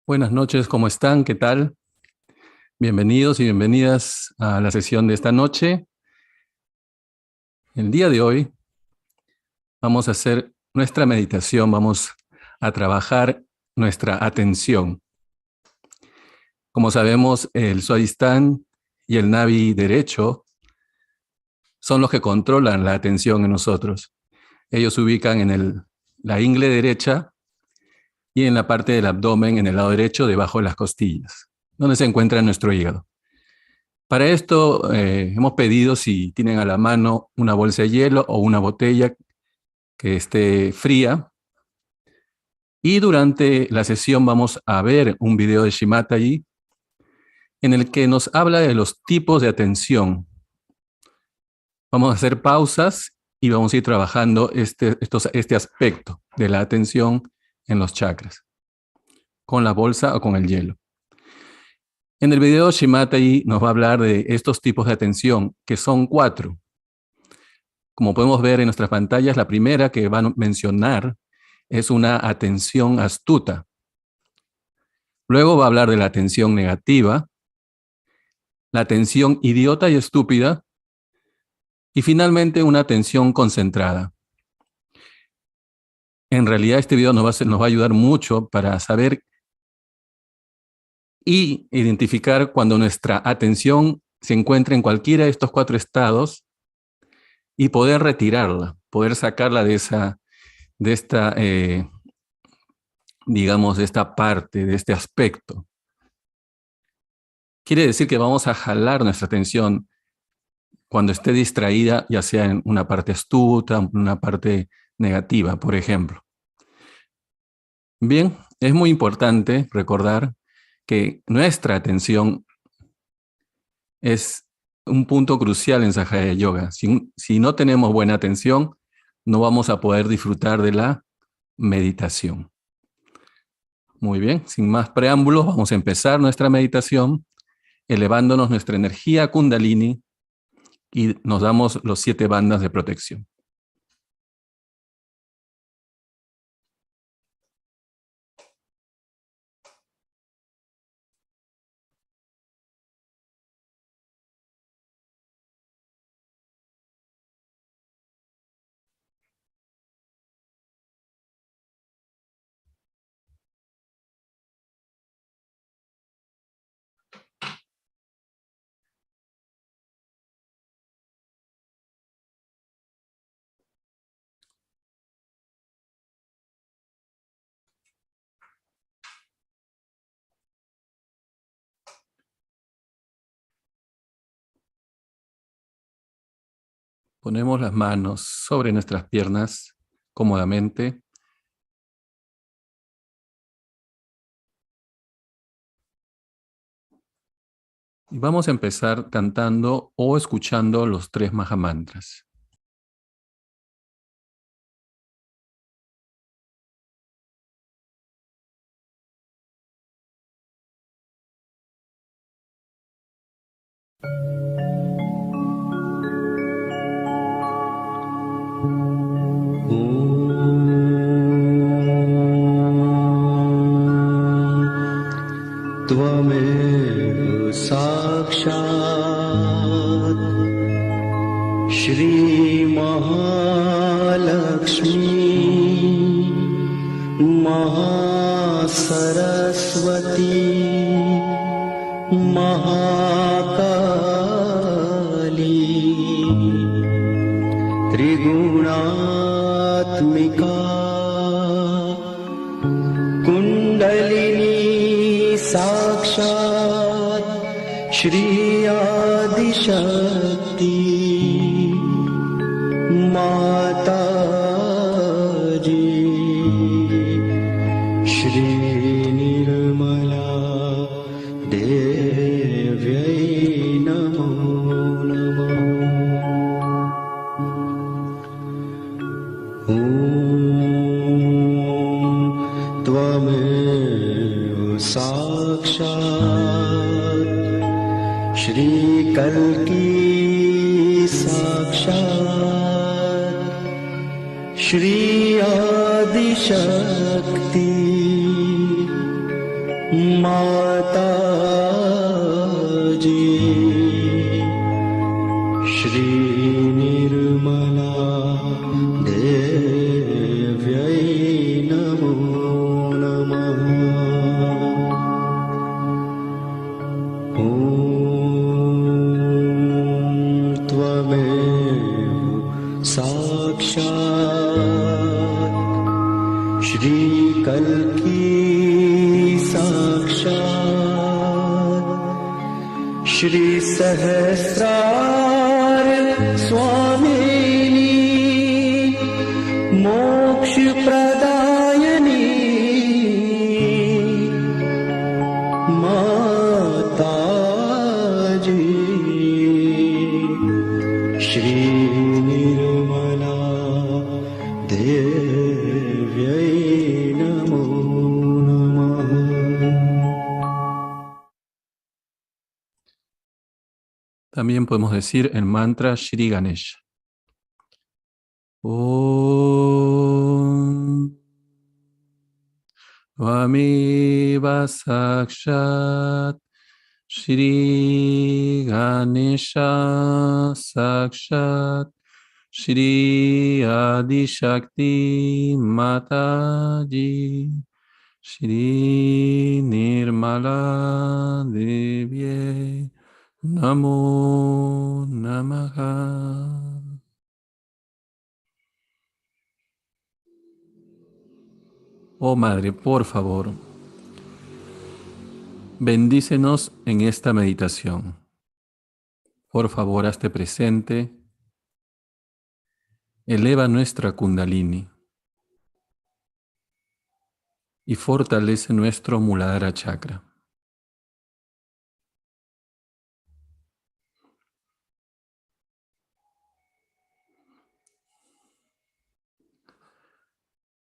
Buenas noches, ¿cómo están? ¿Qué tal? Bienvenidos y bienvenidas a la sesión de esta noche. El día de hoy vamos a hacer nuestra meditación, vamos a trabajar nuestra atención. Como sabemos, el Suadistán y el Navi derecho son los que controlan la atención en nosotros. Ellos se ubican en la ingle derecha y en la parte del abdomen, en el lado derecho, debajo de las costillas, donde se encuentra nuestro hígado. Para esto hemos pedido, si tienen a la mano una bolsa de hielo o una botella que esté fría. Y durante la sesión vamos a ver un video de Shimatayi en el que nos habla de los tipos de atención. Vamos a hacer pausas y vamos a ir trabajando este aspecto de la atención en los chakras, con la bolsa o con el hielo. En el video, Shimatayi nos va a hablar de estos tipos de atención, que son 4. Como podemos ver en nuestras pantallas, la primera que va a mencionar es una atención astuta. Luego va a hablar de la atención negativa, la atención idiota y estúpida, y finalmente una atención concentrada. en realidad este video nos va a ayudar mucho para saber y identificar cuando nuestra atención se encuentra en cualquiera de estos 4 estados y poder retirarla, poder sacarla de esta, digamos, de esta parte, de este aspecto. Quiere decir que vamos a jalar nuestra atención cuando esté distraída, ya sea en una parte astuta, una parte negativa, por ejemplo. Bien, es muy importante recordar que nuestra atención es un punto crucial en Sahaja Yoga. Si no tenemos buena atención, no vamos a poder disfrutar de la meditación. Muy bien, sin más preámbulos, vamos a empezar nuestra meditación elevándonos nuestra energía Kundalini y nos damos los 7 bandas de protección. Ponemos las manos sobre nuestras piernas cómodamente. Y vamos a empezar cantando o escuchando los 3 Mahamantras. त्वमेव साक्षात् श्री महालक्ष्मी महासरस्वती महाकाली त्रिगुणात्मिका कुंडलिनी साक्षात् श्री आदिशक्ति माता जी श्री निर्मला देव्यै नमो नमः। ॐ त्वमेव साक्षात् श्री कल्की साक्षात् श्री आदिशक्ति माता जी श्री निर्मला देव्यै नमो नमः। ॐ त्वमेव साक्षात् श्री कल्की साक्षात् श्री सहस्रार स्वामिनी मोक्ष प्रदायिनी माता जी श्री निर्मला देव्यै नमो नमः। También podemos decir el mantra Shri Ganesha. Om Tvameva Sakshat Shri Ganesha Sakshat Shri Adi Shakti Mataji, Shri Nirmala Devye Namo Namaha. Oh Madre, por favor, bendícenos en esta meditación. Por favor, hazte presente, eleva nuestra Kundalini y fortalece nuestro Muladhara Chakra.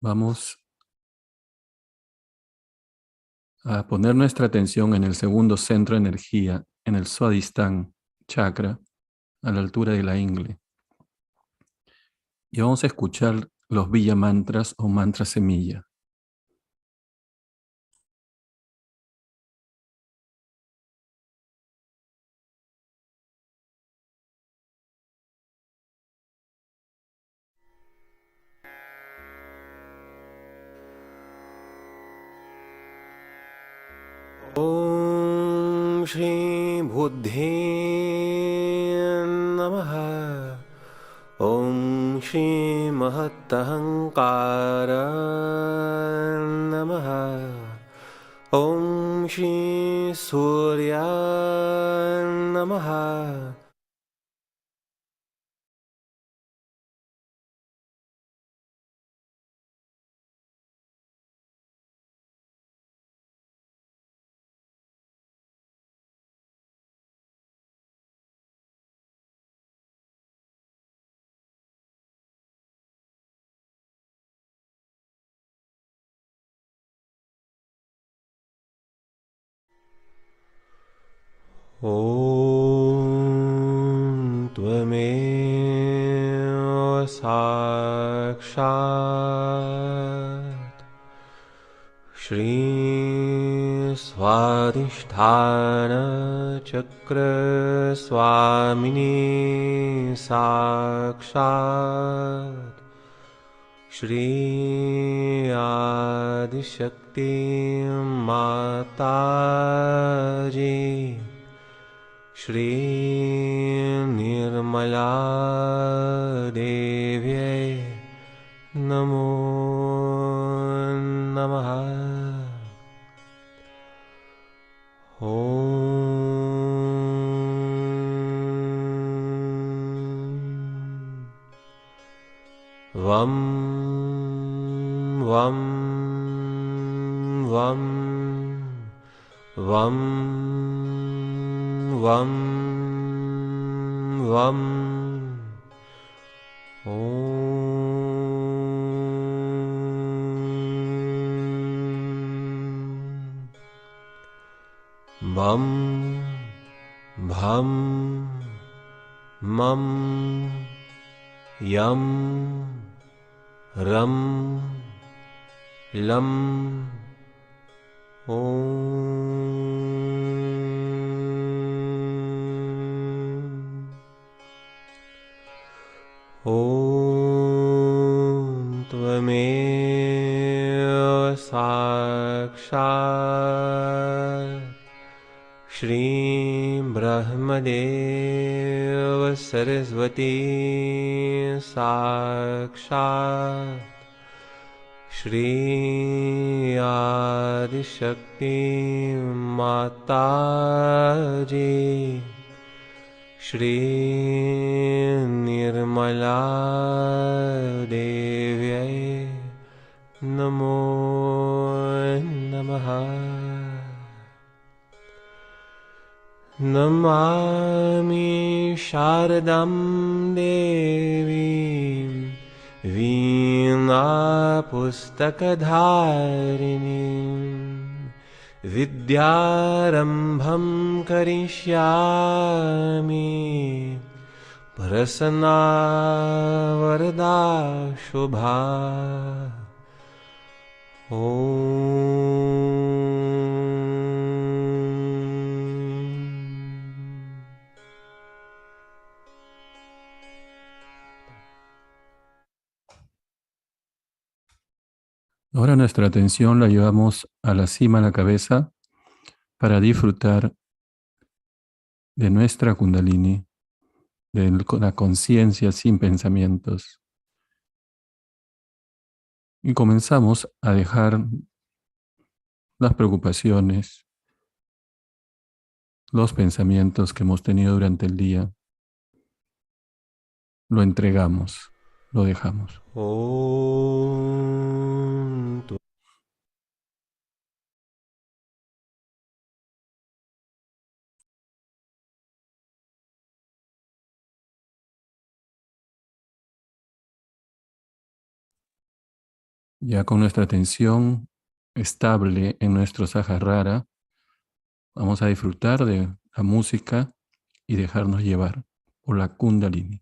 Vamos a poner nuestra atención en el segundo centro de energía, en el Swadhisthana Chakra, a la altura de la ingle. Y vamos a escuchar los Villa Mantras o Mantra Semilla. ॐ श्री बुद्धे नमः। ॐ श्री महत्तहंकार नमः। ॐ श्री सूर्य नमः। ॐ त्वमेव साक्षात् श्री स्वाधिष्ठानचक्र स्वामिनी साक्षात् श्री आदिशक्ति माताजी श्री निर्मला देव्यै नमो नमः। ॐ वं वं वं वं वं वं ॐ बं भं मं यं रं लं ॐ त्वमेव साक्षात् श्री ब्रह्मदेव सरस्वती साक्षात् श्री आदिशक्ति माताजी श्री निर्मला देव्यै नमो नमः। नमामि शारदां देवीं वीणापुस्तकधारिणीं विद्यारम्भं करिष्यामि प्रसन्ना वरदा शुभा। ॐ Ahora nuestra atención la llevamos a la cima de la cabeza para disfrutar de nuestra Kundalini, de la conciencia sin pensamientos. Y comenzamos a dejar las preocupaciones, los pensamientos que hemos tenido durante el día. Lo entregamos, lo dejamos. Om. Ya con nuestra atención estable en nuestro Sahasrara, vamos a disfrutar de la música y dejarnos llevar por la Kundalini.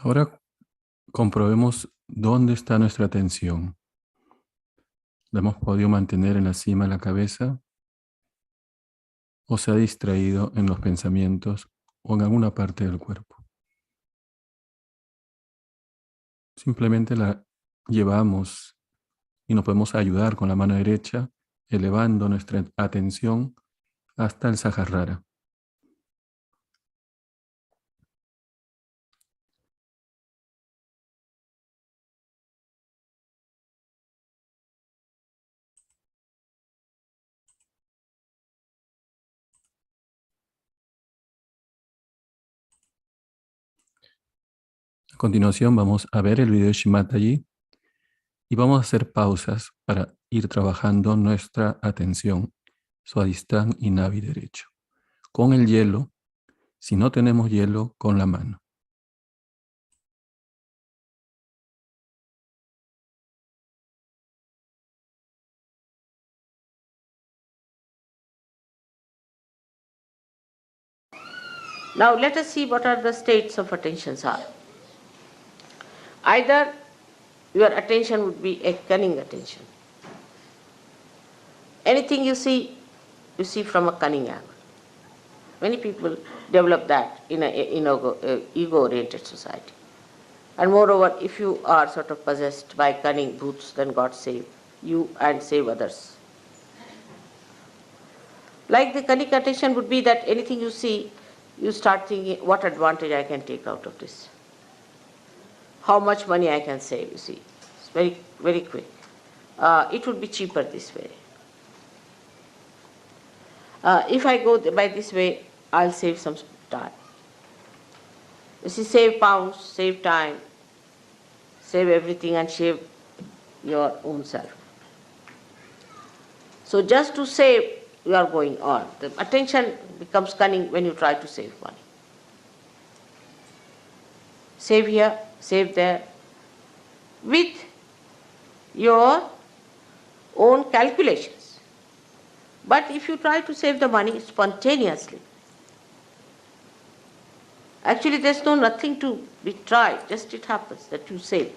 Ahora comprobemos dónde está nuestra atención. ¿La hemos podido mantener en la cima de la cabeza o se ha distraído en los pensamientos o en alguna parte del cuerpo? Simplemente la llevamos y nos podemos ayudar con la mano derecha, elevando nuestra atención hasta el Sahasrara. A continuación vamos a ver el video de Shimataji y vamos a hacer pausas para ir trabajando nuestra atención, Swadhisthana y Navi derecho. Con el hielo, si no tenemos hielo, con la mano. Now let us see what are the states of attentions are. Either your attention would be a cunning attention. Anything you see from a cunning angle. Many people develop that in an ego-oriented society. And moreover, if you are sort of possessed by cunning bhoots, then God save you and save others. Like the cunning attention would be that anything you see, you start thinking, what advantage I can take out of this? How much money I can save, you see. It's very, very quick. It would be cheaper this way. If I go by this way, I'll save some time. You see, save pounds, save time, save everything and save your own self. So just to save, you are going on. The attention becomes cunning when you try to save money. Save here, save there, with your own calculations. But if you try to save the money spontaneously, actually there's nothing to be tried, just it happens that you save.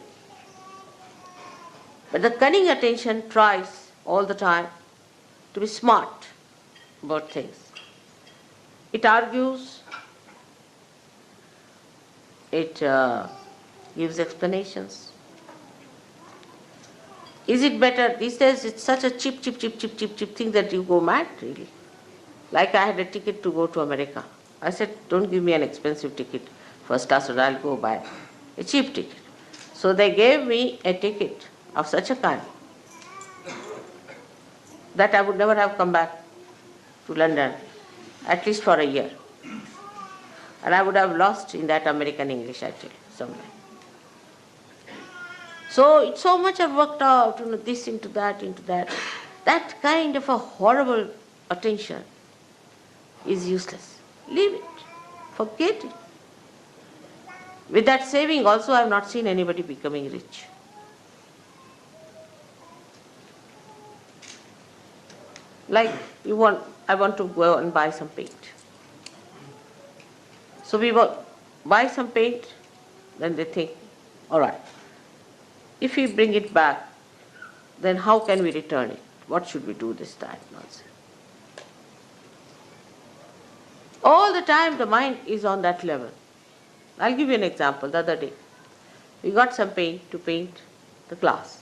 But the cunning attention tries all the time to be smart about things. It argues, it gives explanations. Is it better? These days it's such a cheap thing that you go mad, really. Like I had a ticket to go to America. I said, don't give me an expensive ticket, first class, or I'll go buy a cheap ticket. So they gave me a ticket of such a kind that I would never have come back to London, at least for a year. And I would have lost in that American English, actually, somewhere. So it's so much I've worked out, this into that, into that. That kind of a horrible attention is useless. Leave it. Forget it. With that saving also, I have not seen anybody becoming rich. Like I want to go and buy some paint. So we buy some paint, then they think, all right, if we bring it back, then how can we return it? What should we do this time? Nonsense. All the time the mind is on that level. I'll give you an example. The other day, we got some paint to paint the glass.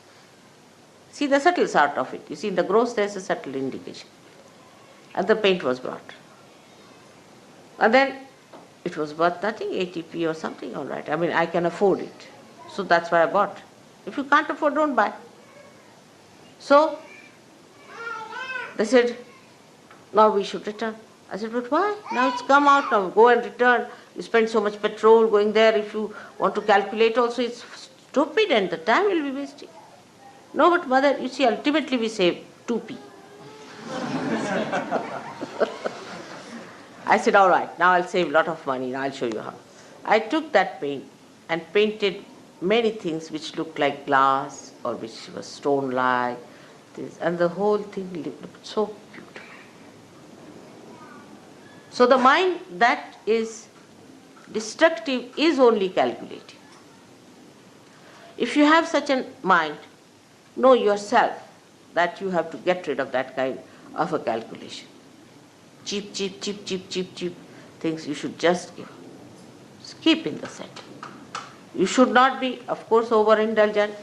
See the subtle sort of it. You see in the gross there's a subtle indication. And the paint was brought. And then it was worth nothing, 80p or something, all right. I mean, I can afford it. So that's why I bought. If you can't afford, don't buy. So they said, now we should return. I said, but why? Now it's come out, now go and return. You spend so much petrol going there. If you want to calculate also, it's stupid and the time will be wasting. No, but mother, you see, ultimately we save 2p. I said, all right, now I'll save a lot of money. Now I'll show you how. I took that paint and painted many things which looked like glass or which was stone-like, and the whole thing looked so beautiful. So the mind that is destructive is only calculating. If you have such a mind, know yourself that you have to get rid of that kind of a calculation. Cheap things you should just give. Keep in the center. You should not be, of course, overindulgent,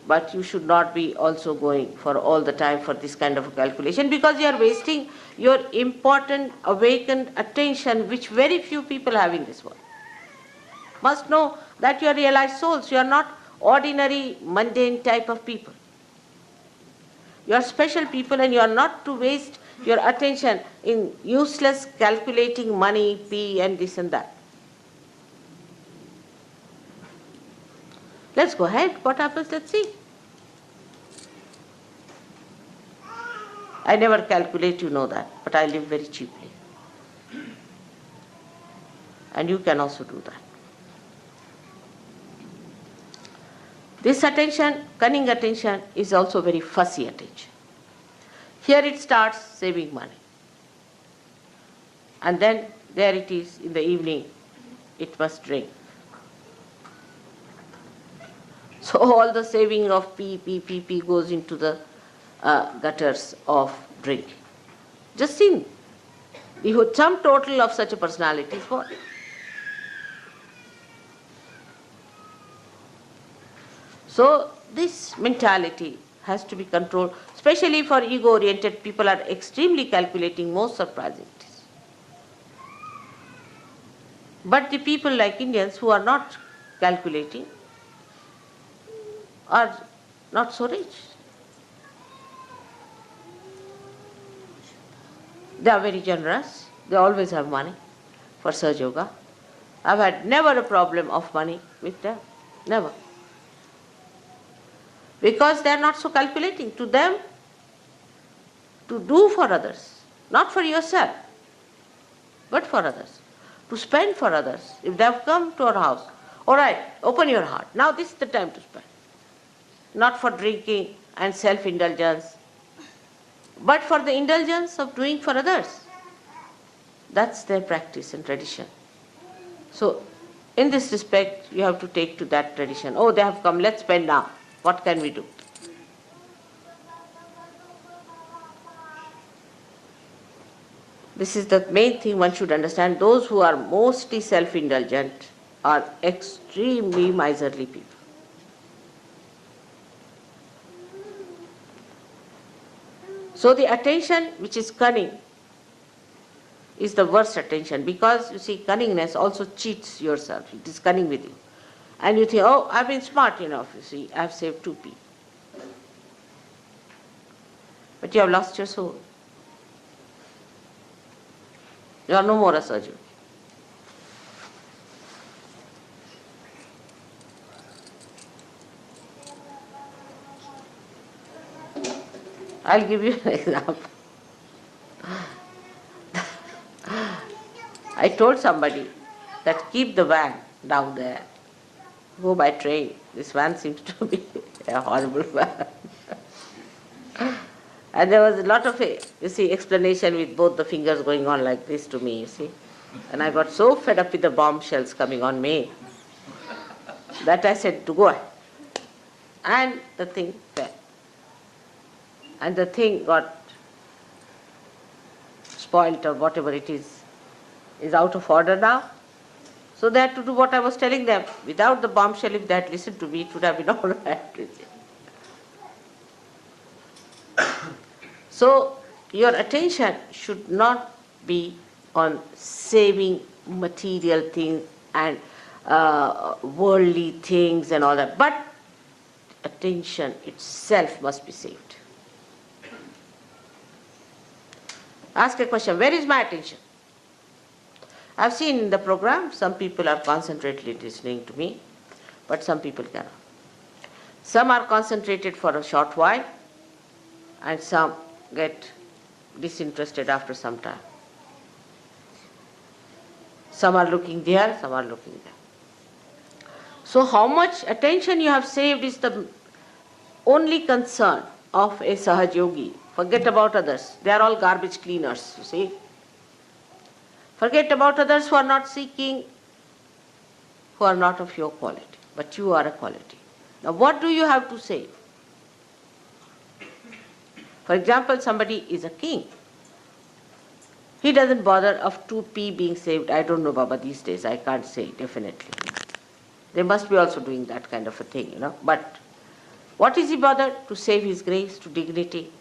but you should not be also going for all the time for this kind of a calculation, because you are wasting your important awakened attention, which very few people have in this world. Must know that you are realized souls. You are not ordinary, mundane type of people. You are special people, and you are not to waste your attention in useless calculating money, P and this and that. Let's go ahead. What happens? Let's see. I never calculate, you know that, but I live very cheaply. And you can also do that. This attention, cunning attention, is also very fussy attention. Here it starts saving money. And then there it is in the evening, it must drink. So all the saving of P goes into the gutters of drinking. Just think, the sum total of such a personality is what? So this mentality has to be controlled, especially for ego-oriented people are extremely calculating, most surprising it is. But the people like Indians who are not calculating are not so rich. They are very generous. They always have money for Sahaja Yoga. I've had never a problem of money with them. Never. Because they are not so calculating. To them, to do for others, not for yourself, but for others. To spend for others. If they have come to our house, all right, open your heart. Now this is the time to spend. Not for drinking and self-indulgence, but for the indulgence of doing for others. That's their practice and tradition. So, in this respect, you have to take to that tradition. Oh, they have come, let's spend now. What can we do? This is the main thing one should understand. Those who are mostly self-indulgent are extremely miserly people. So the attention which is cunning is the worst attention, because you see cunningness also cheats yourself. It is cunning with you. And you think, oh, I've been smart enough, you see, I've saved 2 people. But you have lost your soul. You are no more a surgeon. I'll give you an example. I told somebody that keep the van down there. Go by train. This van seems to be a horrible van. And there was a lot of, explanation with both the fingers going on like this to me, you see. And I got so fed up with the bombshells coming on me that I said to go ahead. And the thing fell. And the thing got spoilt or whatever it is out of order now. So they had to do what I was telling them. Without the bombshell, if they had listened to me, it would have been all right. So your attention should not be on saving material things and worldly things and all that, but attention itself must be saved. Ask a question, where is my attention? I've seen in the program some people are concentratedly listening to me, but some people cannot. Some are concentrated for a short while, and some get disinterested after some time. Some are looking there, some are looking there. So how much attention you have saved is the only concern of a Sahaja Yogi. Forget about others. They are all garbage cleaners, you see. Forget about others who are not seeking, who are not of your quality, but you are a quality. Now what do you have to save? For example, somebody is a king. He doesn't bother of 2p being saved. I don't know, Baba, these days. I can't say definitely. They must be also doing that kind of a thing, you know. But what is he bothered? To save his grace, to dignity.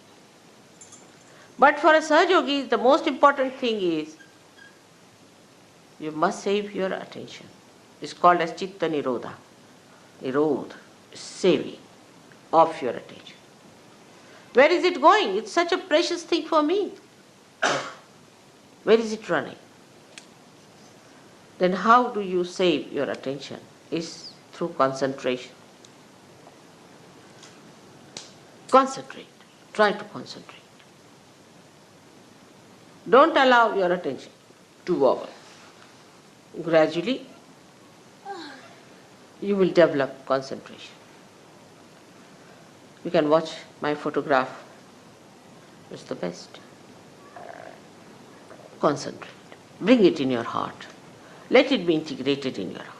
But for a Sahaja Yogi, the most important thing is you must save your attention. It's called as Chitta Nirodha. Nirodha, saving of your attention. Where is it going? It's such a precious thing for me. Where is it running? Then how do you save your attention? Is through concentration. Concentrate. Try to concentrate. Don't allow your attention to wobble. Gradually, you will develop concentration. You can watch my photograph. It's the best. Concentrate. Bring it in your heart. Let it be integrated in your heart.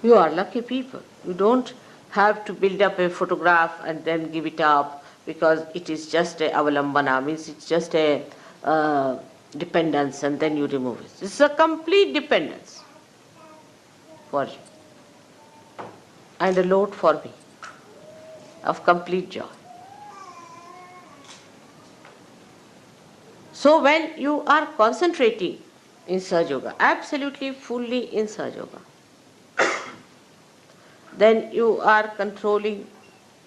You are lucky people. You don't have to build up a photograph and then give it up because it is just a avalambana, means it's just a dependence, and then you remove it. It's a complete dependence for you. and a load for me of complete joy. So when you are concentrating in Sahaja Yoga, absolutely fully in Sahaja Yoga, then you are controlling,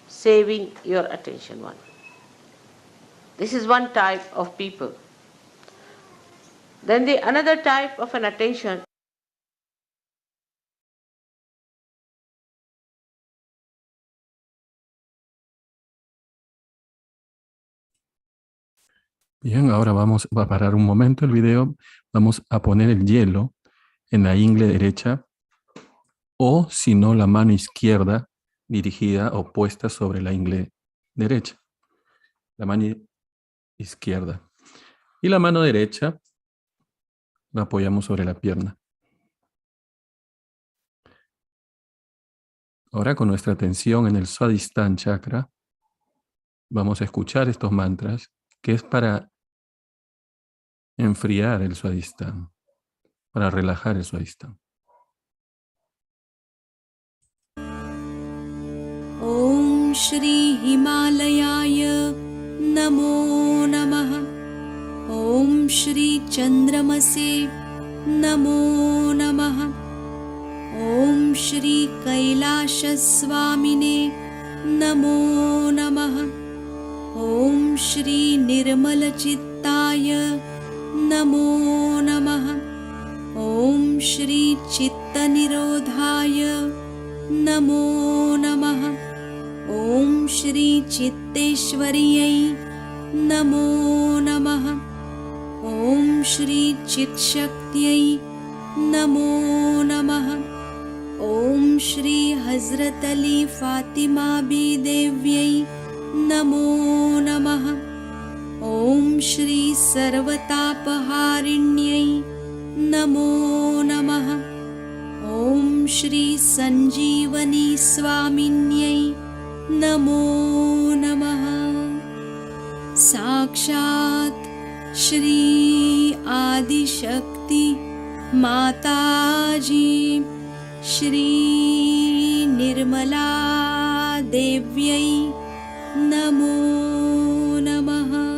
saving your attention one. This is one type of people. Then the another type of an attention. Bien, ahora va a parar un momento el video. Vamos a poner el hielo en la ingle derecha o, si no, la mano izquierda dirigida o puesta sobre la ingle derecha. La mano izquierda. Y la mano derecha la apoyamos sobre la pierna. Ahora con nuestra atención en el Swadhisthana chakra, vamos a escuchar estos mantras, que es para enfriar el Swadhisthana, para relajar el Swadhisthana. Om Shri Himalayaya Namo Namaha. Om Shri Chandramase Namo Namaha. Om Shri Kailashaswamine Namo Namaha. Om Shri Nirmalachittaya Namo Namaha. Om Shri Chittanirodhaya Namo Namaha. Om Shri Chitteshwariyai Namo Namaha. Om Shri Chitshaktiyai Namo Namaha. Om Shri Hazrat Ali Fatima Bi Devyai Namo Namaha. Om Shri Sarvatapaharinyai Namo Namaha. Om Shri Sanjeevani Swaminyai Namo Namaha. Sakshat Shri Adi Shakti Mataji Shri Nirmala Devyai Namo Namaha.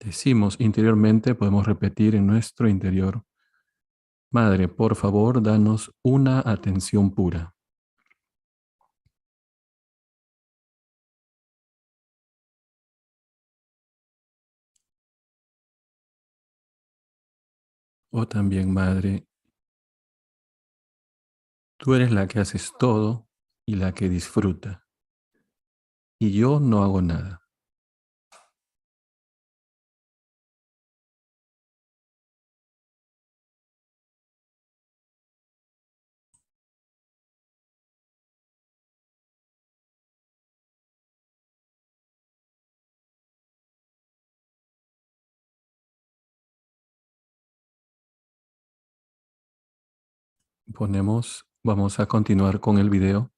Decimos interiormente, podemos repetir en nuestro interior: Madre, por favor, danos una atención pura. O también, Madre, tú eres la que haces todo y la que disfruta, y yo no hago nada. Vamos a continuar con el video,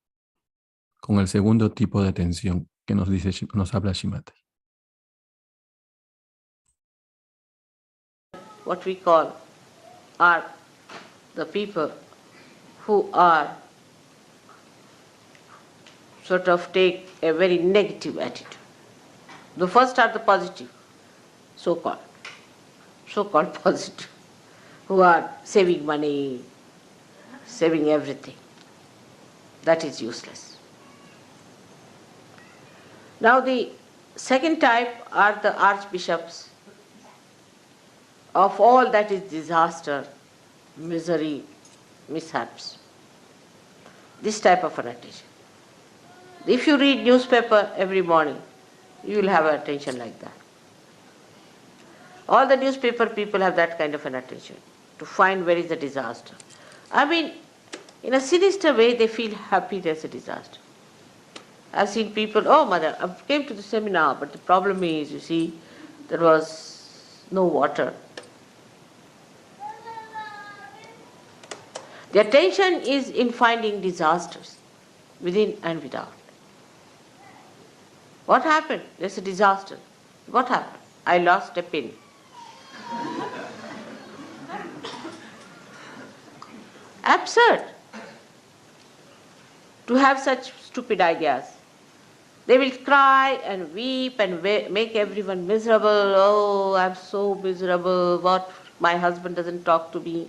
con el segundo tipo de atención que nos habla Shimata. What we call are the people who are sort of take a very negative attitude. The first are the positive, so-called positive, who are saving money, saving everything. That is useless. Now the second type are the archbishops of all that is disaster, misery, mishaps. This type of an attention. If you read newspaper every morning, you will have an attention like that. All the newspaper people have that kind of an attention, to find where is the disaster. I mean, in a sinister way, they feel happy there's a disaster. I've seen people, oh mother, I came to the seminar, but the problem is, you see, there was no water. The attention is in finding disasters, within and without. What happened? There's a disaster. What happened? I lost a pin. absurd to have such stupid ideas. They will cry and weep and make everyone miserable. Oh, I'm so miserable. What? My husband doesn't talk to me.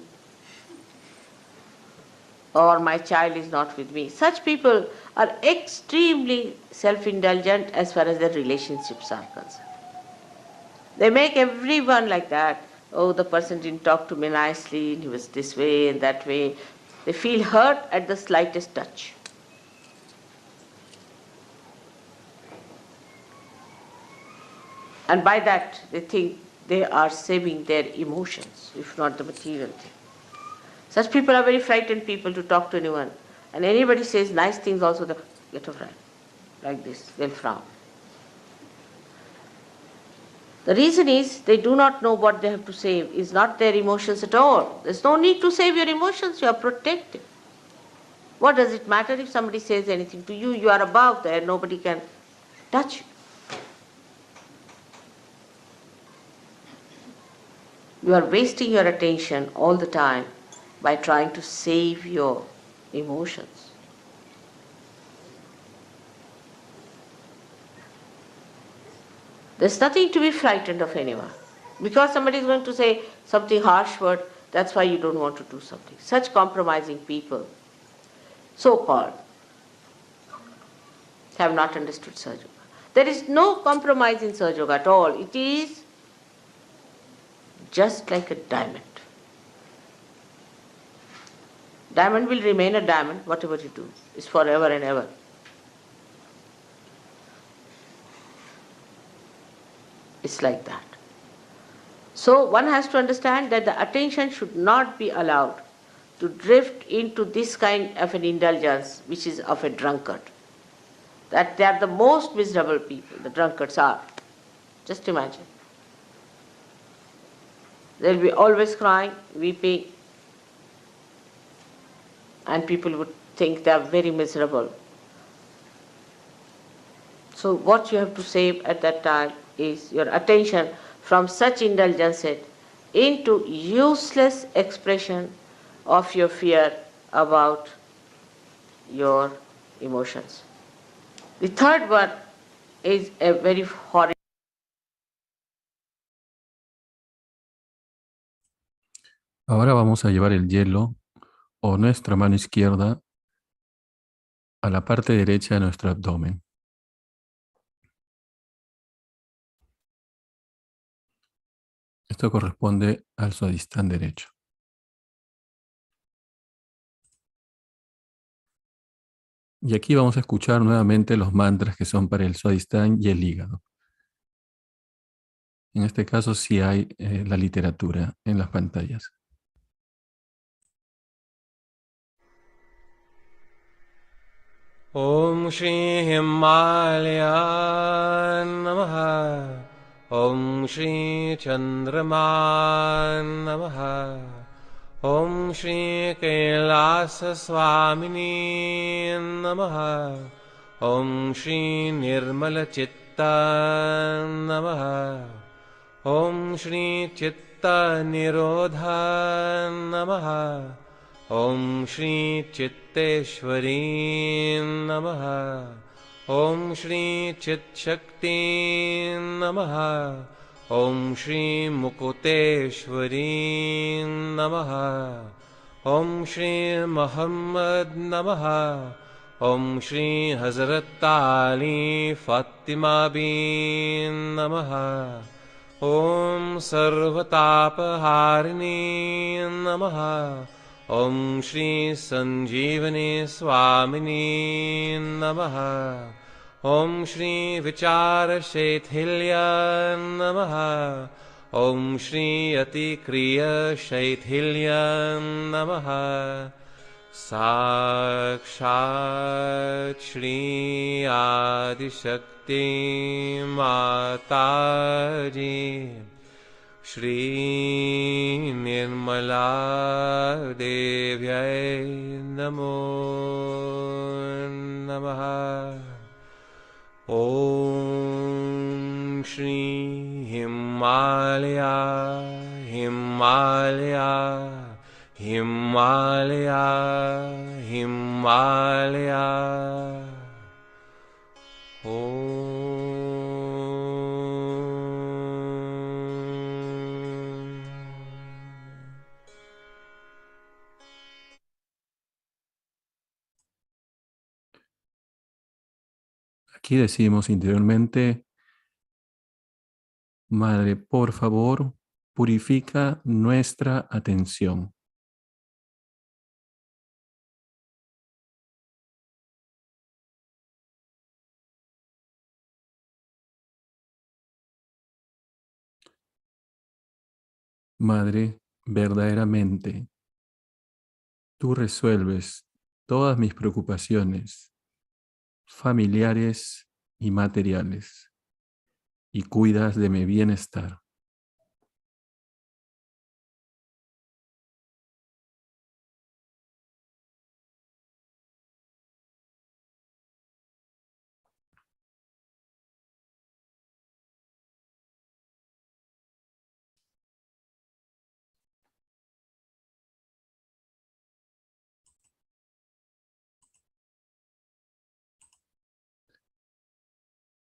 Or my child is not with me. Such people are extremely self-indulgent as far as their relationships are concerned. They make everyone like that. Oh, the person didn't talk to me nicely, he was this way and that way. They feel hurt at the slightest touch. And by that, they think they are saving their emotions, if not the material thing. Such people are very frightened people to talk to anyone. And anybody says nice things also, they get a fright. Like this, they'll frown. The reason is they do not know what they have to save. It's not their emotions at all. There's no need to save your emotions. You are protected. What does it matter if somebody says anything to you? You are above there. Nobody can touch you. You are wasting your attention all the time by trying to save your emotions. There's nothing to be frightened of anyone. Because somebody is going to say something harsh word, that's why you don't want to do something. Such compromising people, so-called, have not understood Sahaja Yoga. There is no compromise in Sahaja Yoga at all. It is just like a diamond. Diamond will remain a diamond, whatever you do. It's forever and ever. It's like that. So one has to understand that the attention should not be allowed to drift into this kind of an indulgence, which is of a drunkard. That they are the most miserable people, the drunkards are. Just imagine. They'll be always crying, weeping, and people would think they are very miserable. So what you have to save at that time is your attention from such indulgences into useless expression of your fear about your emotions. The third one is a very horrid. Ahora vamos a llevar el hielo o nuestra mano izquierda a la parte derecha de nuestro abdomen. Esto corresponde al suadistán derecho. Y aquí vamos a escuchar nuevamente los mantras que son para el suadistán y el hígado. En este caso sí hay la literatura en las pantallas. Om Shri Himalaya Namaha. Om Shri Chandrama Namaha. Om Shri Kailasa Swamini Namaha. Om Shri Nirmala Chitta Namaha. Om Shri Chitta Nirodha Namaha. Om Shri Chitteshwari Namaha. Om Shri Chit Shakti Namaha. Om Shri Mukuteshwari Namaha. Om Shri Muhammad Namaha. Om Shri Hazrat Ali Fatima Bin Namaha. Om Sarvatapaharini Namaha. Om Shri Sanjeevani Swamini Namaha. Om Shri Vichara Shaithilya Namaha. Om Shri Atikriya Shaithilya Namaha. Sakshat Shri Adishakti Mataji Shri Nirmala Devyai Namo Namaha. Om Shri Himalaya Himalaya Himalaya, Himalaya. Aquí decimos interiormente, Madre, por favor, purifica nuestra atención. Madre, verdaderamente, tú resuelves todas mis preocupaciones familiares y materiales y cuidas de mi bienestar.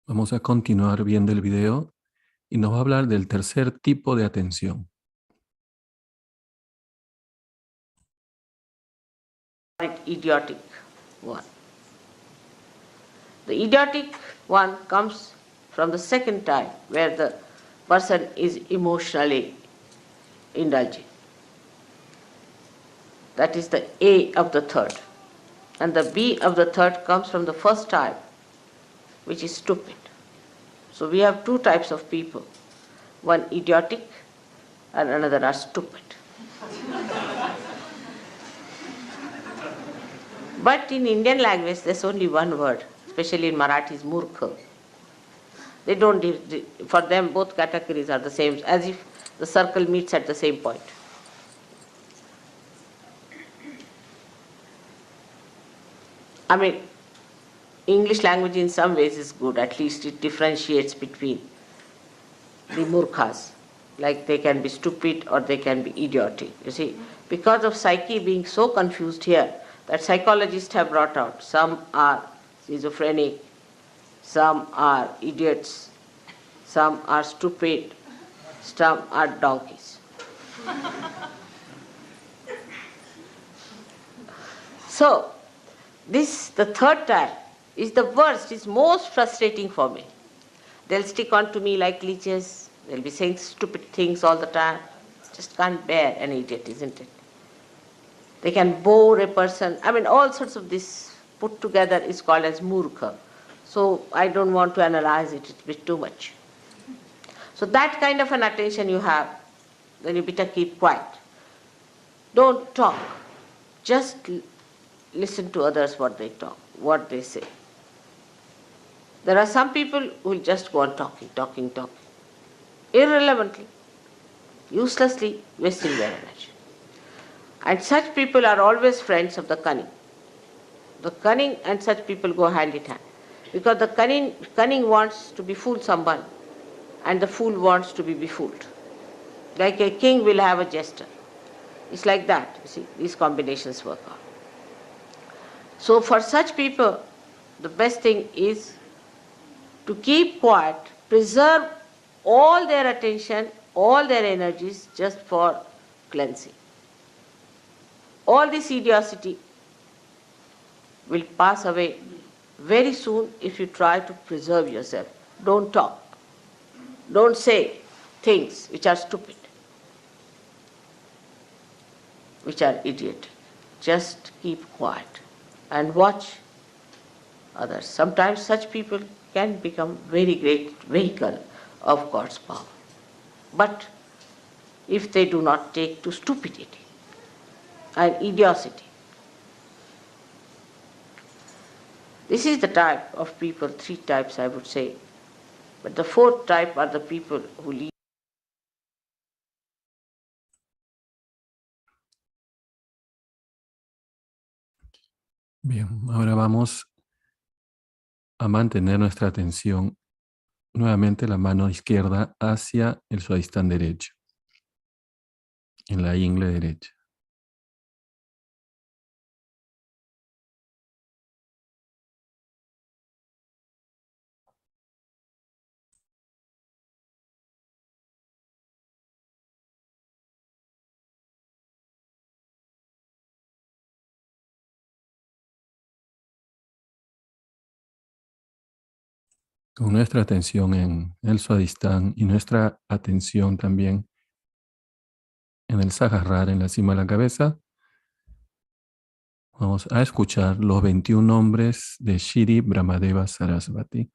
Vamos a continuar viendo el video y nos va a hablar del tercer tipo de atención. Idiotic one. The idiotic one comes from the second type, where the person is emotionally indulging. That is the A of the third. And the B of the third comes from the first type, which is stupid. So we have two types of people, one idiotic and another are stupid. But in Indian language, there's only one word, especially in Marathi, is murkha. They don't, for them both categories are the same, as if the circle meets at the same point. I mean, English language in some ways is good, at least it differentiates between the murkhas, like they can be stupid or they can be idiotic. You see, because of psyche being so confused here, that psychologists have brought out, some are schizophrenic, some are idiots, some are stupid, some are donkeys. So, this, the third type, is the worst, is most frustrating for me. They'll stick on to me like leeches, they'll be saying stupid things all the time. Just can't bear an idiot, isn't it? They can bore a person. I mean, all sorts of this put together is called as murkha. So I don't want to analyze it, it's a bit too much. So that kind of an attention you have, then you better keep quiet. Don't talk. Just listen to others what they talk, what they say. There are some people who will just go on talking, irrelevantly, uselessly wasting their energy. And such people are always friends of the cunning. The cunning and such people go hand in hand. Because the cunning wants to befool someone and the fool wants to be befooled. Like a king will have a jester. It's like that, you see, these combinations work out. So for such people, the best thing is to keep quiet, preserve all their attention, all their energies just for cleansing. All this idiocy will pass away very soon if you try to preserve yourself. Don't talk. Don't say things which are stupid, which are idiotic. Just keep quiet and watch others. Sometimes such people can become very great vehicle of God's power. But if they do not take to stupidity and idiocy. This is the type of people, three types I would say. But the fourth type are the people who lead. Bien, ahora vamos a mantener nuestra atención nuevamente la mano izquierda hacia el suadistán derecho, en la ingle derecha. con nuestra atención en el Swadhisthana y nuestra atención también en el Sahasrara, en la cima de la cabeza, vamos a escuchar los 21 nombres de Shri Brahmadeva Sarasvati.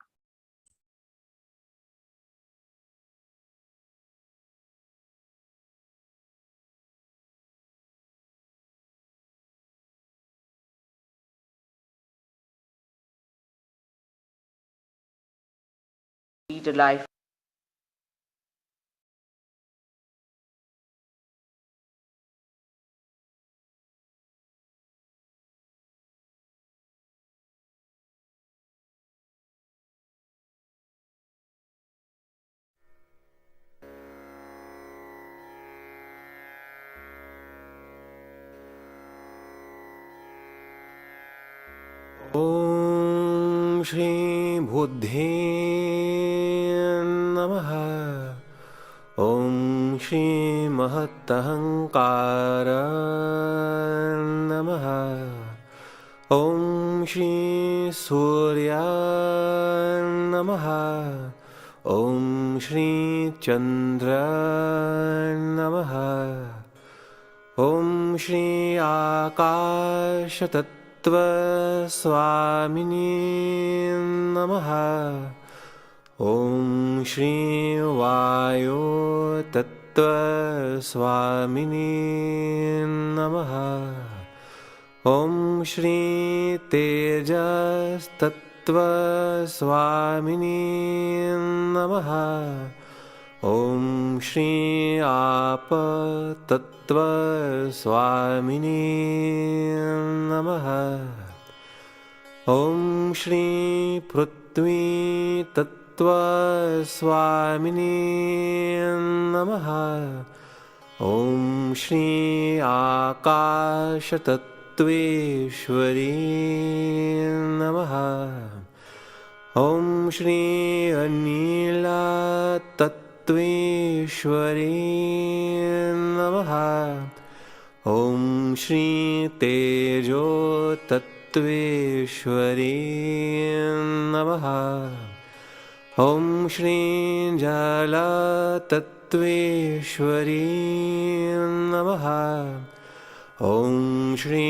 Lead a life ॐ श्री बुद्धे नमः। ॐ श्री महत्तहंकार नमः। ॐ श्री सूर्य नमः। ॐ श्री चंद्र नमः। ॐ श्री आकाश स्वामिनी नमः। ॐ श्री वायो तत्व स्वामिनी नमः। ॐ श्री तेजस तत्व स्वामिनी नमः। ॐ श्री आप तत्व स्वामिनी नमः। ॐ श्री पृथ्वी तत्व स्वामिनी नमः। ॐ श्री आकाश तत्वेश्वरी नमः। ॐ श्री अनिल तत्वेश्वरी नमः। ॐ श्री तेजो तत्वेश्वरी नमः। ॐ श्री जल तत्वेश्वरी नमः। ॐ श्री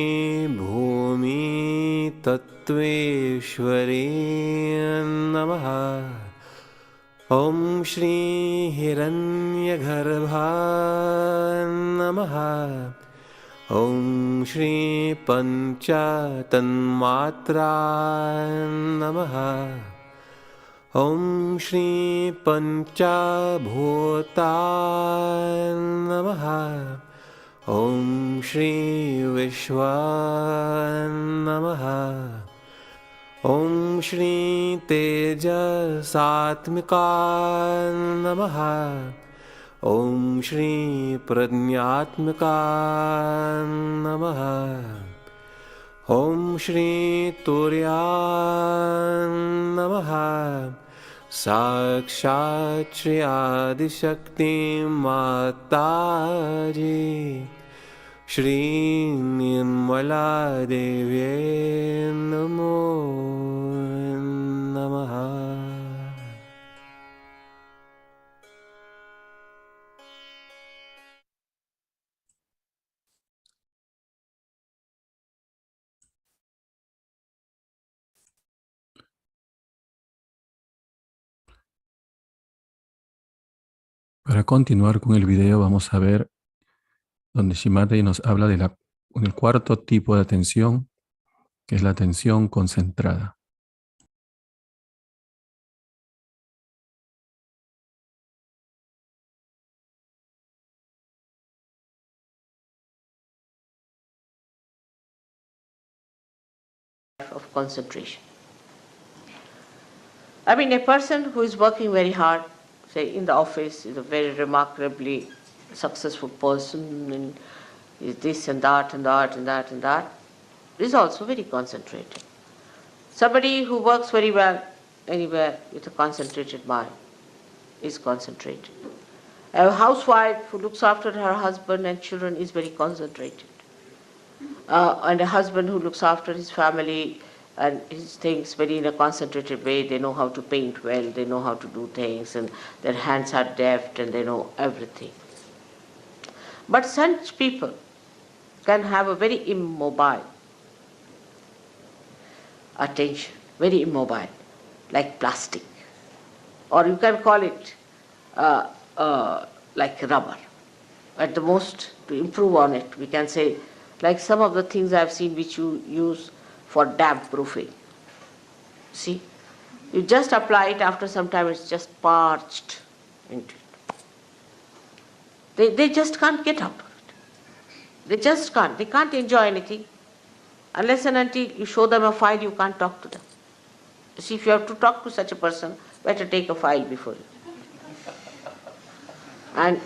भूमि तत्वेश्वरी नमः। ॐ श्री हिरण्यगर्भा नमः। ॐ श्री पञ्चतन्मात्रा नमः। ॐ श्री पञ्चभूता नमः। ॐ श्री विश्व नमः। ॐ श्री तेजसात्मिका नमः। ॐ श्री प्रज्ञात्मिका नमः। ॐ श्री तुर्या नमः। साक्षात् श्री आदिशक्ति माताजी श्री निर्मला देव्यै नमो नमः। Para continuar con el video vamos a ver donde Shimati nos habla del cuarto tipo de atención, que es la atención concentrada. of concentration. I mean, a person who is working very hard, say in the office, is a very remarkably successful person, and is this and that and that and that and that, is also very concentrated. Somebody who works very well anywhere with a concentrated mind is concentrated. A housewife who looks after her husband and children is very concentrated. And a husband who looks after his family and his things very in a concentrated way. They know how to paint well, they know how to do things, and their hands are deft and they know everything. But such people can have a very immobile attention, very immobile, like plastic. Or you can call it like rubber. At the most, to improve on it, we can say, like some of the things I've seen which you use for damp proofing. See? You just apply it, after some time it's just parched into it. They just can't get out of it. They just can't. They can't enjoy anything. Unless and until you show them a file, you can't talk to them. You see, if you have to talk to such a person, better take a file before you. And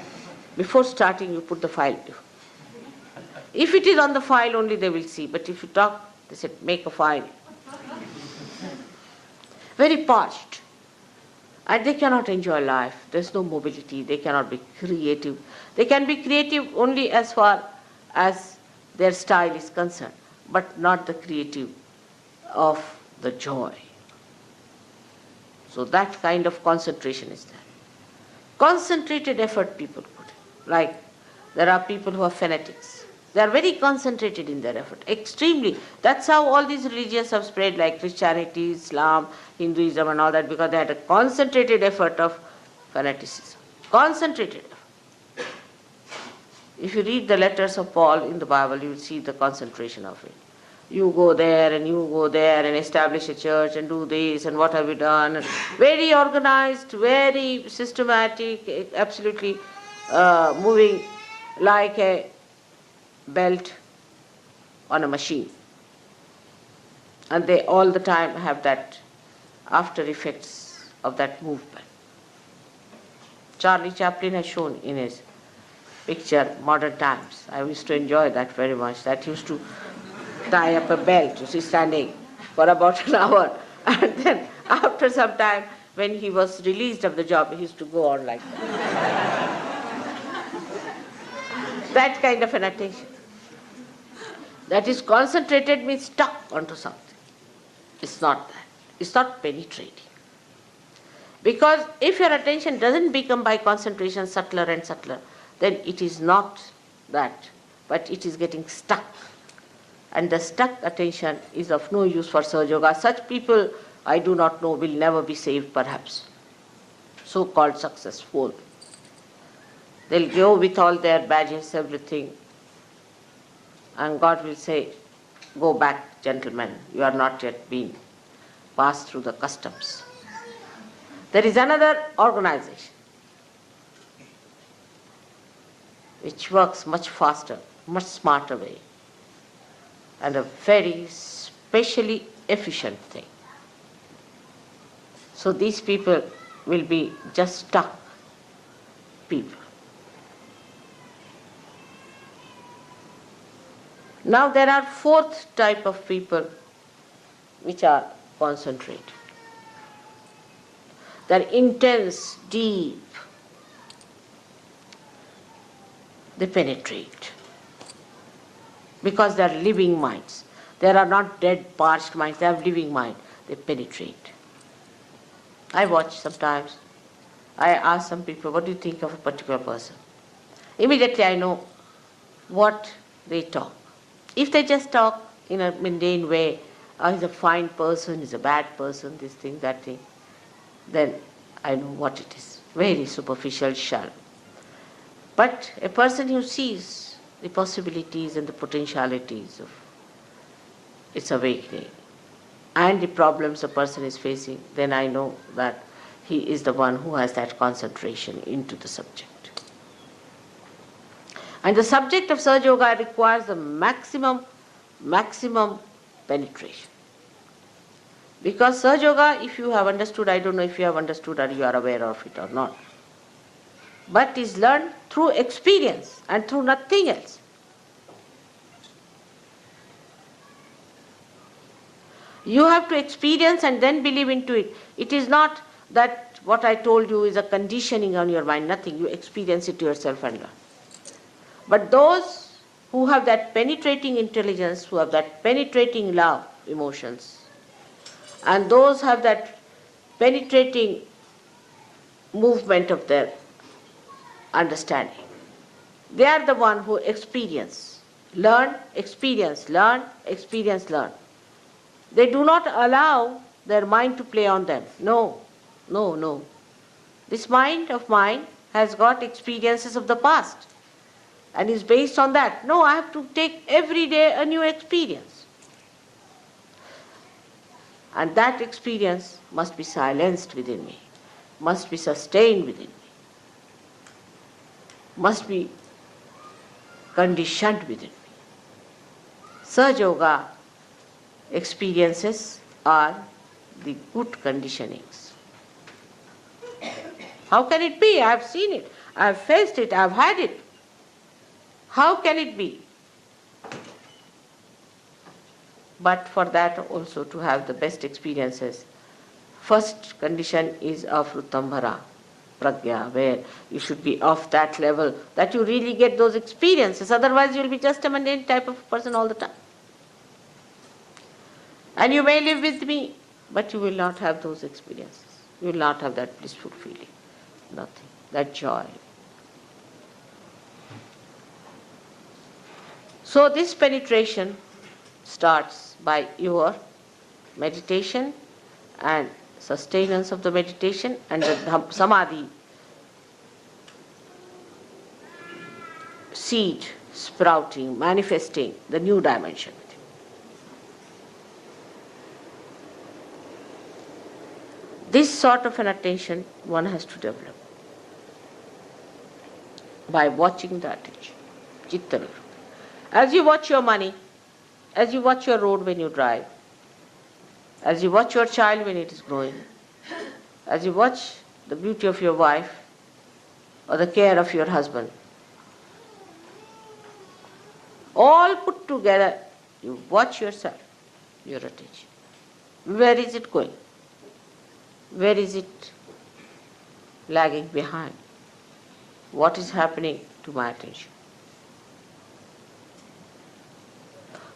before starting, you put the file before. If it is on the file only, they will see. But if you talk, they said, make a file. Very parched. And they cannot enjoy life. There's no mobility. They cannot be creative. They can be creative only as far as their style is concerned, but not the creative of the joy. So that kind of concentration is there. Concentrated effort people put in. Like there are people who are fanatics. They are very concentrated in their effort, extremely. That's how all these religions have spread, like Christianity, Islam, Hinduism and all that, because they had a concentrated effort of fanaticism. Concentrated effort. If you read the letters of Paul in the Bible, you will see the concentration of it. You go there and you go there and establish a church and do this and what have you done. And very organized, very systematic, absolutely moving like a belt on a machine. And they all the time have that after effects of that movement. Charlie Chaplin has shown in his picture Modern Times. I used to enjoy that very much. That used to tie up a belt, you see, standing for about an hour. And then after some time, when he was released of the job, he used to go on like that. That kind of an attention. That is concentrated means stuck onto something. It's not that. It's not penetrating. Because if your attention doesn't become by concentration subtler and subtler, then it is not that, but it is getting stuck. And the stuck attention is of no use for Sahaja Yoga. Such people, I do not know, will never be saved perhaps. So-called successful. They'll go with all their badges, everything. And God will say, go back, gentlemen, you are not yet been passed through the customs. There is another organization which works much faster, much smarter way, and a very specially efficient thing. So these people will be just stuck people. Now there are fourth type of people which are concentrated. They are intense, deep. They penetrate. Because they are living minds. They are not dead, parched minds. They have living mind. They penetrate. I watch sometimes. I ask some people, what do you think of a particular person? Immediately I know what they talk. If they just talk in a mundane way, he's a fine person, he's a bad person, this thing, that thing, then I know what it is. Very superficial, shallow. But a person who sees the possibilities and the potentialities of its awakening and the problems a person is facing, then I know that he is the one who has that concentration into the subject. And the subject of Sahaja Yoga requires the maximum penetration. Because Sahaja Yoga, if you have understood, I don't know if you have understood or you are aware of it or not, but is learned through experience and through nothing else. You have to experience and then believe into it. It is not that what I told you is a conditioning on your mind, nothing. You experience it yourself and learn. But those who have that penetrating intelligence, who have that penetrating love, emotions, And those have that penetrating movement of their understanding. They are the one who experience, learn, experience, learn, experience, learn. They do not allow their mind to play on them. No, no, no. This mind of mine has got experiences of the past and is based on that. No, I have to take every day a new experience. And that experience must be silenced within me, must be sustained within me, must be conditioned within me. Sahaja Yoga experiences are the good conditionings. How can it be? I have seen it, I have faced it, I have had it. How can it be? But for that also to have the best experiences, first condition is of Rutambhara, Pragya, where you should be of that level that you really get those experiences. Otherwise you will be just a mundane type of person all the time. And you may live with me, but you will not have those experiences. You will not have that blissful feeling, nothing, that joy. So this penetration starts by your meditation and sustenance of the meditation and the samadhi seed sprouting, manifesting the new dimension. This sort of an attention one has to develop by watching the attention, chitta. As you watch your money, as you watch your road when you drive, as you watch your child when it is growing, as you watch the beauty of your wife or the care of your husband, all put together, you watch yourself, your attention. Where is it going? Where is it lagging behind? What is happening to my attention?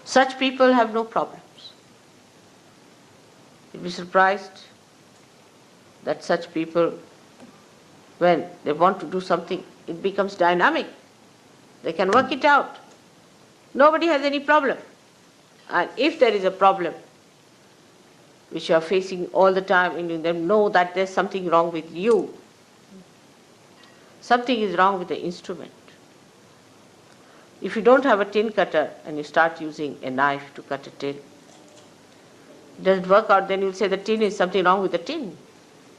Such people have no problems. You'll be surprised that such people, when they want to do something, it becomes dynamic. They can work it out. Nobody has any problem. And if there is a problem which you are facing all the time, and you then know that there's something wrong with you, something is wrong with the instrument. If you don't have a tin cutter and you start using a knife to cut a tin, it doesn't work out, then you'll say the tin is something wrong with the tin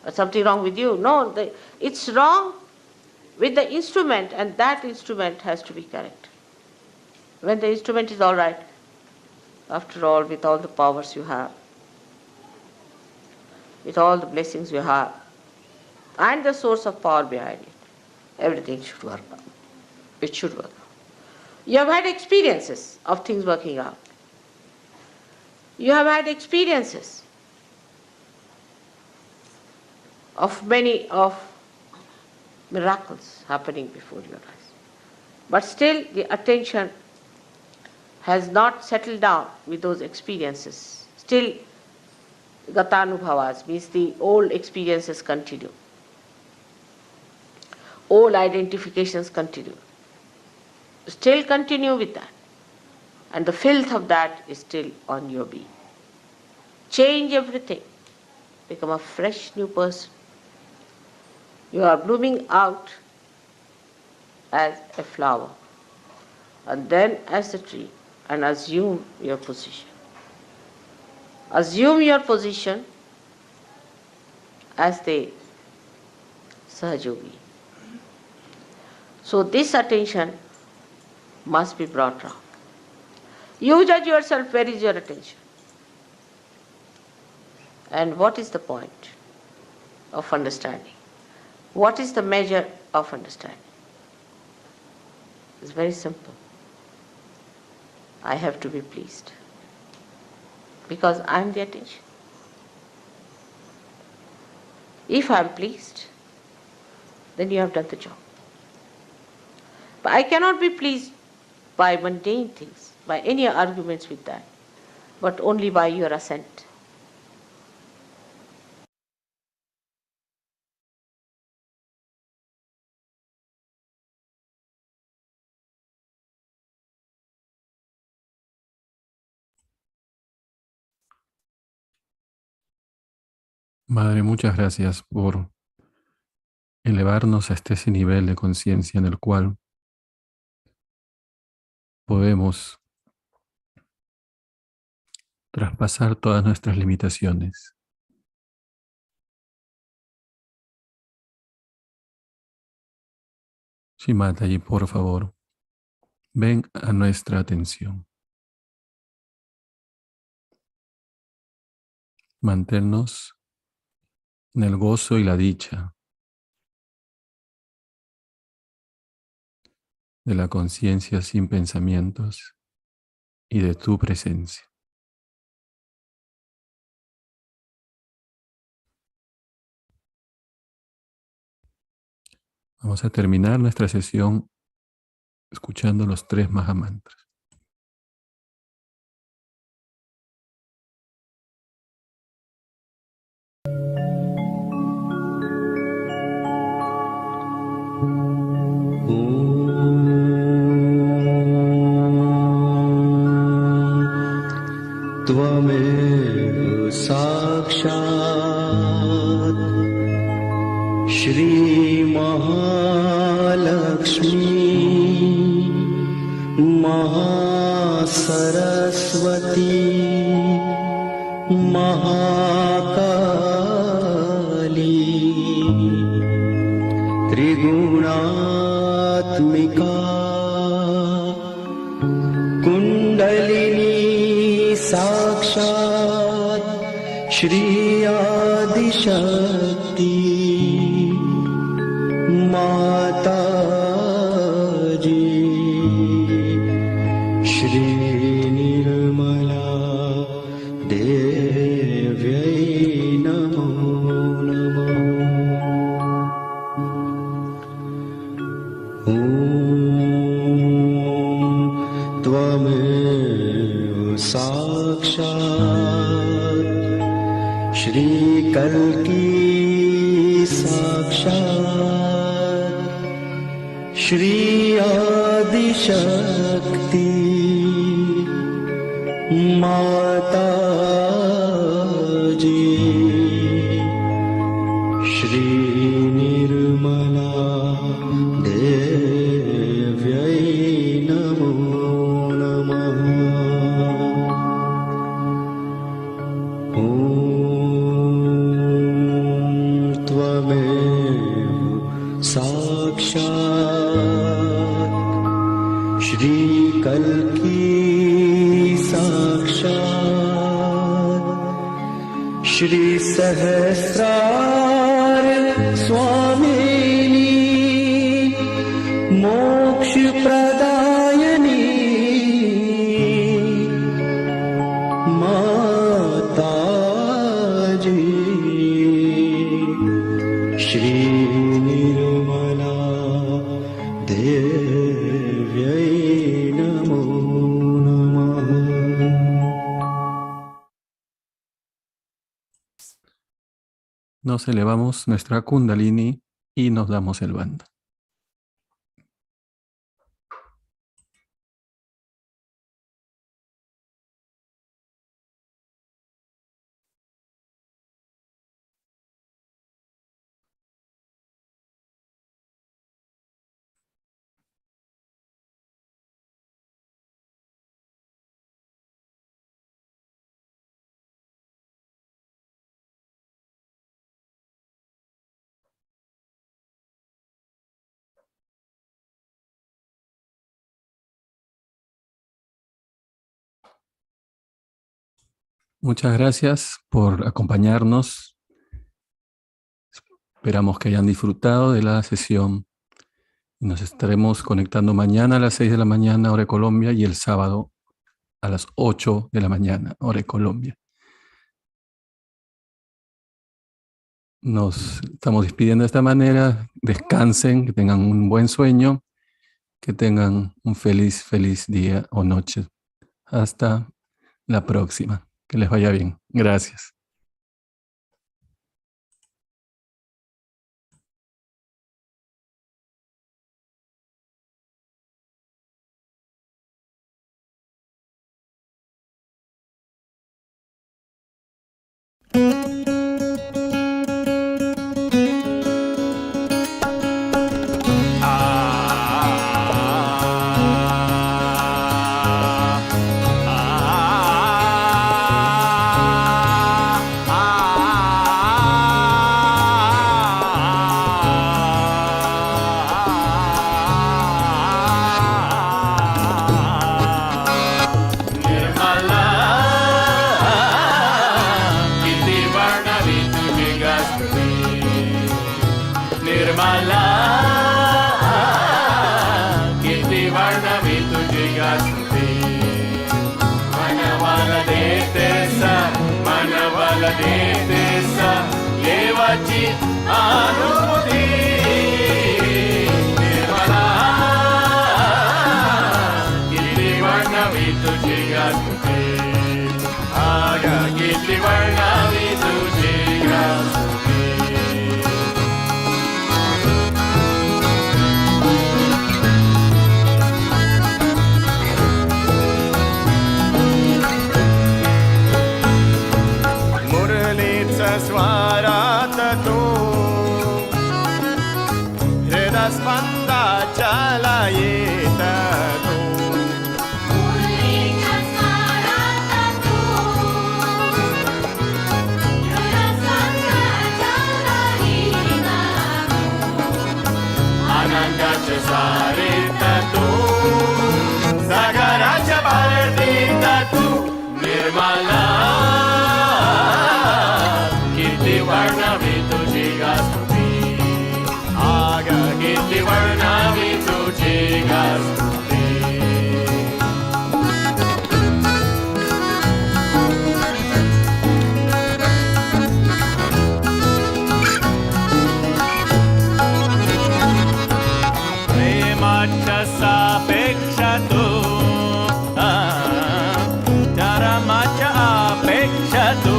or something wrong with you. No, it's wrong with the instrument, and that instrument has to be correct. When the instrument is all right, after all, with all the powers you have, with all the blessings you have, and the source of power behind it, everything should work out. It should work out. You have had experiences of things working out. You have had experiences of many of miracles happening before your eyes. But still the attention has not settled down with those experiences. Still gatanubhavas, means the old experiences continue. Old identifications continue. Still continue with that. And the filth of that is still on your being. Change everything. Become a fresh new person. You are blooming out as a flower, and then as a tree, and assume your position. Assume your position as the Sahajogi. So this attention must be brought round. You judge yourself, where is your attention? And what is the point of understanding? What is the measure of understanding? It's very simple. I have to be pleased, because I am the attention. If I am pleased, then you have done the job. But I cannot be pleased by mundane things, by any arguments with that, but only by your assent. Madre, muchas gracias por elevarnos hasta ese nivel de conciencia en el cual podemos traspasar todas nuestras limitaciones. Shimataji, por favor, ven a nuestra atención. Manténnos en el gozo y la dicha de la conciencia sin pensamientos y de tu presencia. Vamos a terminar nuestra sesión escuchando los 3 Mahamantras. त्वमेव साक्षात् श्रीमहालक्ष्मी महासरस्वती महाकाली त्रिगुणात्मिका कुण्डलिनी साक्षात् श्री आदिशक्ति माताजी श्री निर्मला देव्यै नमो नमः। ॐ त्वमेव साक्षात् श्रीकल्की साक्षात् श्री आदिशक्ति माताजी श्री निर्मला देव्यै नमो नमः। ॐ त्वमेव साक्षात् श्रीकल्की साक्षात् श्री सहस्रार स्वामिनी मोक्ष प्रदायिनी माताजी श्री निर्मला देव्यै नमो नमः। Nos elevamos nuestra Kundalini y nos damos el bando. Muchas gracias por acompañarnos. Esperamos que hayan disfrutado de la sesión. Nos estaremos conectando mañana a las 6 de la mañana, hora de Colombia, y el sábado a las 8 de la mañana, hora de Colombia. Nos estamos despidiendo de esta manera. Descansen, que tengan un buen sueño, que tengan un feliz día o noche. Hasta la próxima. Que les vaya bien. Gracias. वर्णवी तुझी गास्तुती मनवाला देतेसा मनवाला देतेसा देवाची अनुभूती निर्मला किती वर्णवी तुझी गास्तुती आगा किती वर्णवी तुझी गास्तुती स्वरात तू हृदस्पंदाच्या लयेत तू आनंदाच्या सारेत तू सागराच्या भारतीत तू निर्मला वर्णावी तुझी गास्तुती आगा किती वर्णावी तुझी गास्तुती प्रेमाच्या सापेक्षा तू धर्माच्या अपेक्षा तू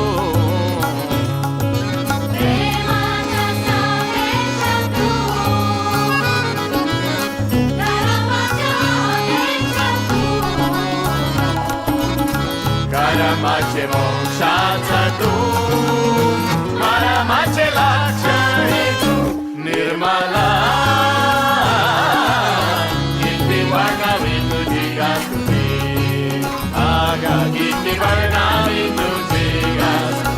परमाचे मोक्षाचा तू परमाचे लक्षण तू निर्मला किती वर्णावी तुझी गास्तुती आगा किती वर्णावी तुझी गास्तुती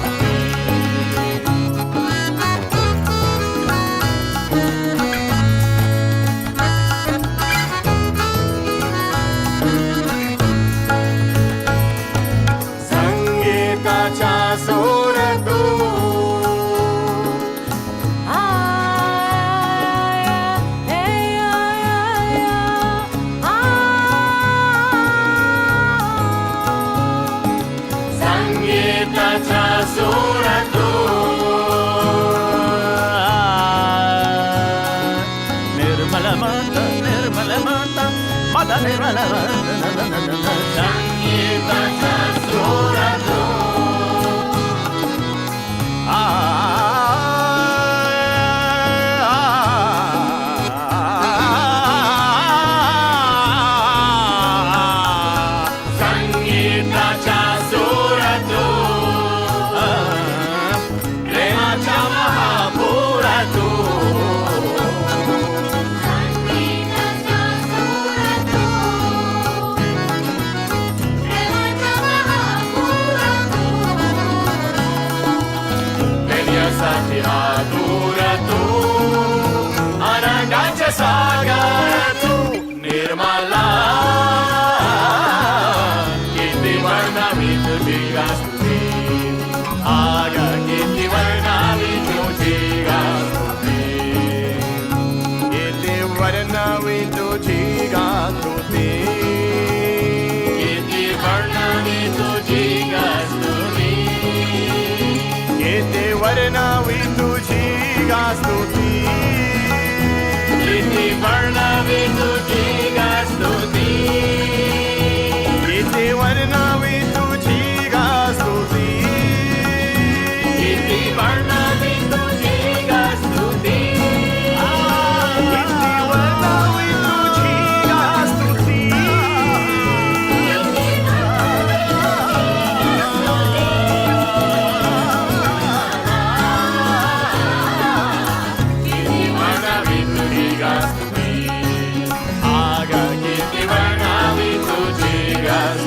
सोर तू संगीताचा सोर तू निर्मल माता माता निर्मल संगीताचा सोर तू